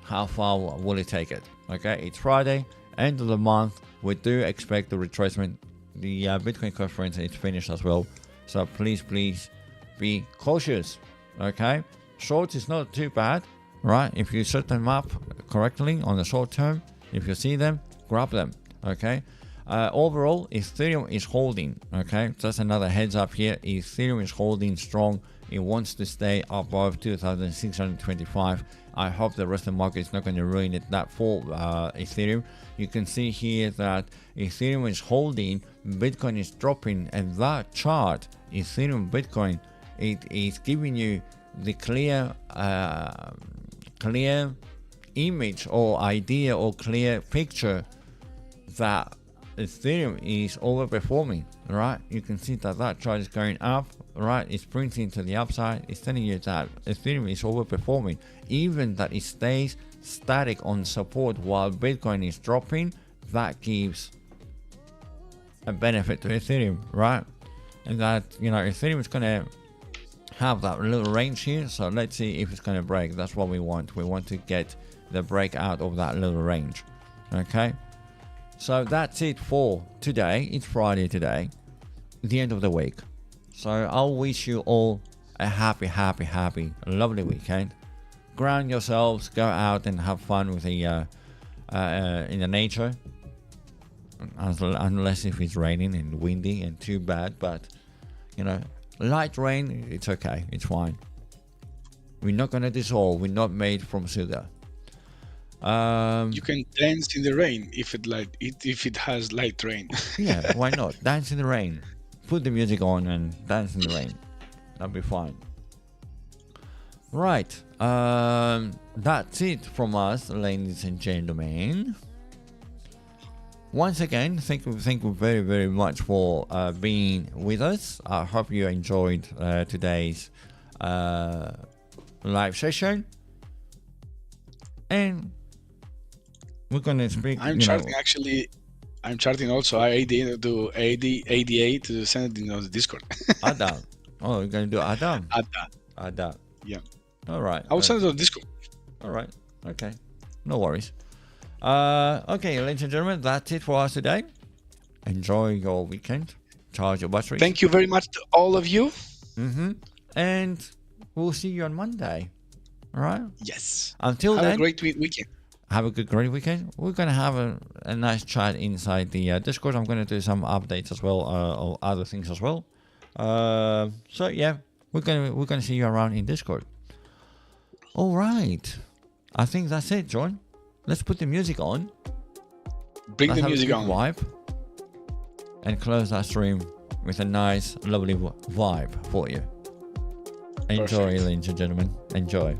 far will it take it. Okay, it's Friday, end of the month. We do expect the retracement. The Bitcoin conference is finished as well. So please be cautious. Okay, shorts is not too bad, right? If you set them up correctly on the short term, if you see them, grab them. Okay. Overall, Ethereum is holding. Okay, just another heads up here. Ethereum is holding strong. It wants to stay above 2,625. I hope the rest of the market is not going to ruin it that for Ethereum. You can see here that Ethereum is holding, Bitcoin is dropping, and that chart, Ethereum Bitcoin, it is giving you the clear image or idea or clear picture that Ethereum is overperforming, right? You can see that chart is going up, right? It's printing to the upside. It's telling you that Ethereum is overperforming, even that it stays static on support while Bitcoin is dropping. That gives a benefit to Ethereum, right? And that, Ethereum is going to have that little range here. So let's see if it's going to break. That's what we want. We want to get the break out of that little range. Okay. So that's it for today. It's Friday today, the end of the week. So I'll wish you all a happy, lovely weekend. Ground yourselves, go out and have fun with the in the nature. Unless if it's raining and windy and too bad, but light rain, it's okay, it's fine. We're not gonna dissolve. We're not made from sugar. You can dance in the rain if it has light rain. Yeah, why not? Dance in the rain. Put the music on and dance in the rain. That'll be fine. Right. That's it from us, ladies and gentlemen. Once again, thank you very, very much for being with us. I hope you enjoyed today's live session. And we're gonna speak. I'm charting also ADA to send it in the Discord. Adam. Oh, you're gonna do Adam. Adam. Yeah. All right. I'll send it on Discord. All right. Okay. No worries. Okay, ladies and gentlemen, that's it for us today. Enjoy your weekend. Charge your batteries. Thank you very much to all of you. And we'll see you on Monday. All right. Yes. Until Have then, a great weekend. have a great weekend. We're gonna have a nice chat inside the Discord. I'm gonna do some updates as well, or other things as well. So yeah, we're gonna see you around in Discord. All right. I think that's it, John. Let's put the music on. Bring Let's the have music a good on. vibe and close that stream with a nice, lovely vibe for you. Enjoy, Perfect. ladies and gentlemen. Enjoy.